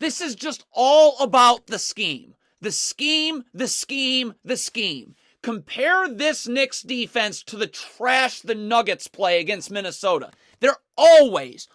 This is just all about the scheme. The scheme, the scheme, the scheme. Compare this Knicks defense to the trash the Nuggets play against Minnesota. They're always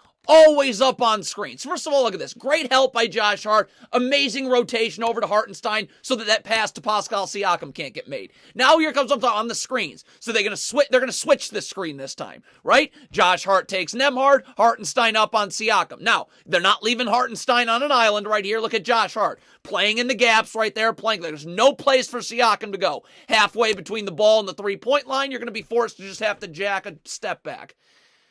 up on screens. First of all, look at this. Great help by Josh Hart. Amazing rotation over to Hartenstein so that pass to Pascal Siakam can't get made. Now here comes on the screens. So they're going to switch this screen this time, right? Josh Hart takes Nembhard, Hartenstein up on Siakam. Now, they're not leaving Hartenstein on an island right here. Look at Josh Hart playing in the gaps right there, playing. There's no place for Siakam to go. Halfway between the ball and the three-point line, you're going to be forced to just have to jack a step back.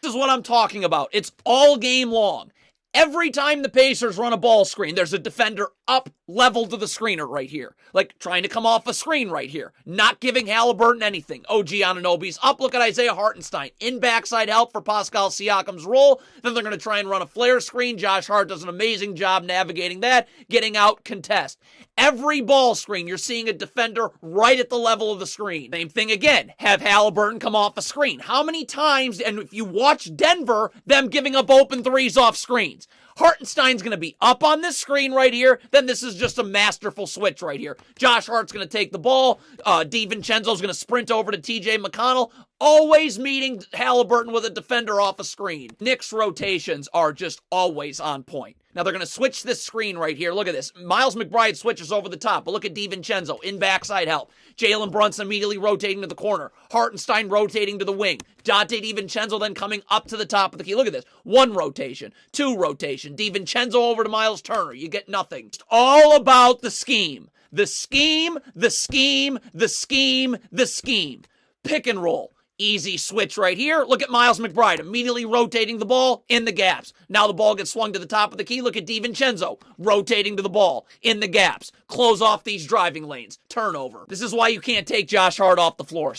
This is what I'm talking about. It's all game long. Every time the Pacers run a ball screen, there's a defender up level to the screener right here. Like trying to come off a screen right here. Not giving Halliburton anything. OG Anunoby's up. Look at Isaiah Hartenstein. In backside help for Pascal Siakam's roll. Then they're going to try and run a flare screen. Josh Hart does an amazing job navigating that. Getting out, contest. Every ball screen, you're seeing a defender right at the level of the screen. Same thing again. Have Halliburton come off a screen. How many times, and if you watch Denver, them giving up open threes off screens. Hartenstein's going to be up on this screen right here. Then this is just a masterful switch right here. Josh Hart's going to take the ball. DiVincenzo's going to sprint over to TJ McConnell. Always meeting Halliburton with a defender off a screen. Knicks rotations are just always on point. Now they're going to switch this screen right here. Look at this. Miles McBride switches over the top, but look at DiVincenzo in backside help. Jalen Brunson immediately rotating to the corner. Hartenstein rotating to the wing. Donte DiVincenzo then coming up to the top of the key. Look at this. One rotation, two rotation. DiVincenzo over to Miles Turner. You get nothing. It's all about the scheme. The scheme, the scheme, the scheme, the scheme. Pick and roll. Easy switch right here. Look at Miles McBride immediately rotating the ball in the gaps. Now the ball gets swung to the top of the key. Look at DiVincenzo rotating to the ball in the gaps. Close off these driving lanes. Turnover. This is why you can't take Josh Hart off the floor.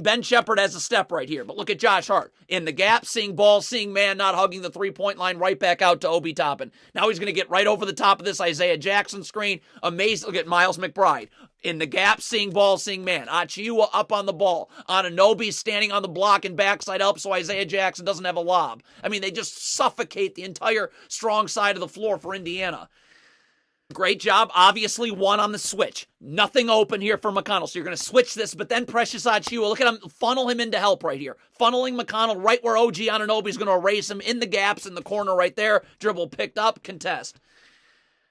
Ben Shepherd has a step right here, but look at Josh Hart in the gaps, seeing ball, seeing man, not hugging the three-point line, right back out to Obi Toppin. Now he's going to get right over the top of this Isaiah Jackson screen. Amazing. Look at Miles McBride. In the gap, seeing ball, seeing man. Achiuwa up on the ball. Anunoby standing on the block and backside help so Isaiah Jackson doesn't have a lob. I mean, they just suffocate the entire strong side of the floor for Indiana. Great job. Obviously, one on the switch. Nothing open here for McConnell. So you're going to switch this, but then Precious Achiuwa, look at him, funnel him into help right here. Funneling McConnell right where OG Anunoby is going to erase him in the gaps in the corner right there. Dribble picked up, contest.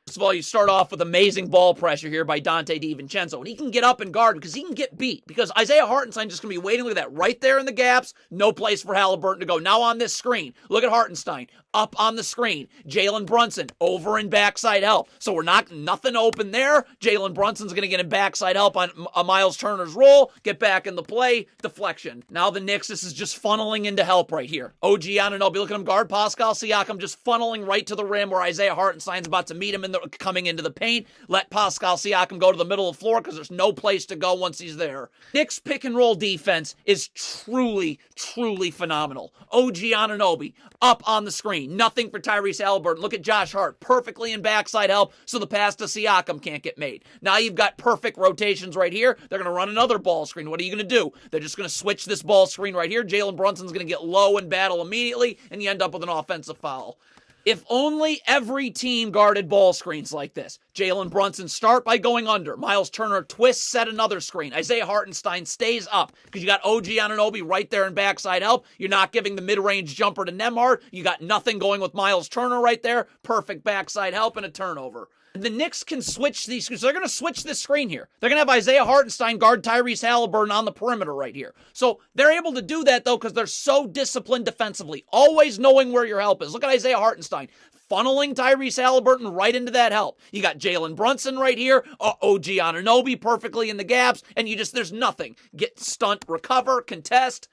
First of all, you start off with amazing ball pressure here by Donte DiVincenzo. And he can get up and guard because he can get beat. Because Isaiah Hartenstein's just going to be waiting. Look at that. Right there in the gaps. No place for Halliburton to go. Now on this screen. Look at Hartenstein. Up on the screen. Jalen Brunson over in backside help. So we're nothing open there. Jalen Brunson's going to get in backside help on Miles Turner's roll. Get back in the play. Deflection. Now the Knicks, this is just funneling into help right here. OG Anunoby, look at him guard Pascal Siakam just funneling right to the rim where Isaiah Hartenstein's about to meet him coming into the paint. Let Pascal Siakam go to the middle of the floor because there's no place to go once he's there. Knicks pick and roll defense is truly, truly phenomenal. OG Anunoby up on the screen. Nothing for Tyrese Halliburton. Look at Josh Hart perfectly in backside help so the pass to Siakam can't get made. Now you've got perfect rotations right here. They're going to run another ball screen. What are you going to do? They're just going to switch this ball screen right here. Jalen Brunson's going to get low and battle immediately, and you end up with an offensive foul. If only every team guarded ball screens like this. Jalen Brunson start by going under. Miles Turner twists, set another screen. Isaiah Hartenstein stays up because you got OG Anunoby right there in backside help. You're not giving the mid-range jumper to Nembhard. You got nothing going with Miles Turner right there. Perfect backside help and a turnover. The Knicks can switch these, so they're going to switch this screen here. They're going to have Isaiah Hartenstein guard Tyrese Halliburton on the perimeter right here. So they're able to do that, though, because they're so disciplined defensively, always knowing where your help is. Look at Isaiah Hartenstein funneling Tyrese Halliburton right into that help. You got Jalen Brunson right here, OG Anunoby perfectly in the gaps, and there's nothing. Get stunt, recover, contest.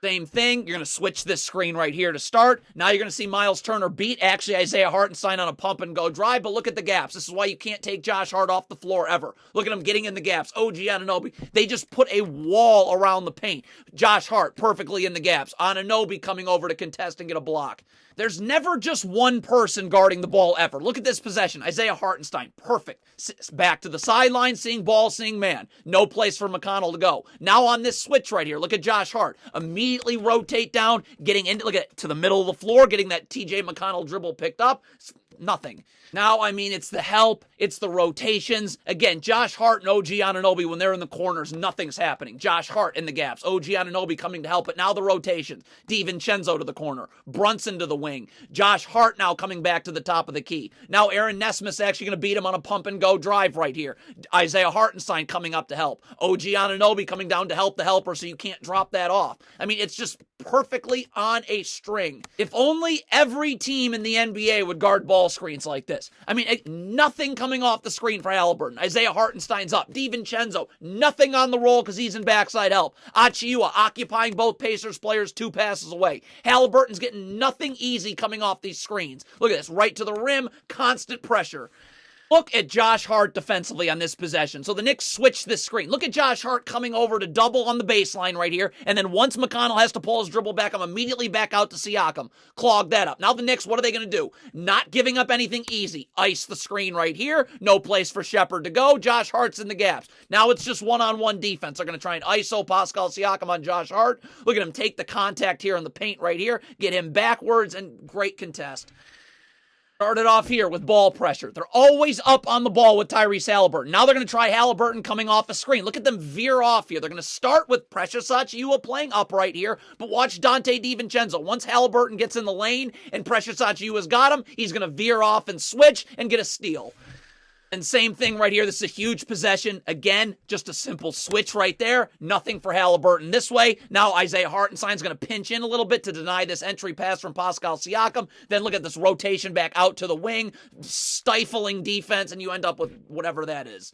Same thing. You're going to switch this screen right here to start. Now you're going to see Miles Turner beat Isaiah Hartenstein on a pump and go drive, but look at the gaps. This is why you can't take Josh Hart off the floor ever. Look at him getting in the gaps. OG Anunoby. They just put a wall around the paint. Josh Hart perfectly in the gaps. Anunoby coming over to contest and get a block. There's never just one person guarding the ball ever. Look at this possession. Isaiah Hartenstein, perfect. Back to the sideline, seeing ball, seeing man. No place for McConnell to go. Now on this switch right here, look at Josh Hart. Immediately rotate down, getting into, look at it, to the middle of the floor, getting that TJ McConnell dribble picked up. Nothing. Now, I mean, it's the help, it's the rotations. Again, Josh Hart and OG Anunoby, when they're in the corners, nothing's happening. Josh Hart in the gaps, OG Anunoby coming to help, but now the rotations. DiVincenzo to the corner, Brunson to the wing, Josh Hart now coming back to the top of the key. Now Aaron Nesmith's actually going to beat him on a pump-and-go drive right here. Isaiah Hartenstein coming up to help. OG Anunoby coming down to help the helper so you can't drop that off. I mean, it's just perfectly on a string. If only every team in the NBA would guard ball screens like this. I mean, nothing coming off the screen for Halliburton. Isaiah Hartenstein's up. DiVincenzo, nothing on the roll because he's in backside help. Achiuwa occupying both Pacers players 2 passes away. Halliburton's getting nothing easy coming off these screens. Look at this, right to the rim, constant pressure. Look at Josh Hart defensively on this possession. So the Knicks switch this screen. Look at Josh Hart coming over to double on the baseline right here. And then once McConnell has to pull his dribble back, I'm immediately back out to Siakam. Clog that up. Now the Knicks, what are they going to do? Not giving up anything easy. Ice the screen right here. No place for Shepherd to go. Josh Hart's in the gaps. Now it's just one-on-one defense. They're going to try and ISO Pascal Siakam on Josh Hart. Look at him take the contact here in the paint right here. Get him backwards and great contest. Started off here with ball pressure. They're always up on the ball with Tyrese Halliburton. Now they're going to try Halliburton coming off a screen. Look at them veer off here. They're going to start with Precious Achiuwa playing upright here, but watch Dante DiVincenzo. Once Halliburton gets in the lane and Precious Achiuwa's got him, he's going to veer off and switch and get a steal. And same thing right here. This is a huge possession. Again, just a simple switch right there. Nothing for Halliburton this way. Now Isaiah Hartenstein's going to pinch in a little bit to deny this entry pass from Pascal Siakam. Then look at this rotation back out to the wing. Stifling defense, and you end up with whatever that is.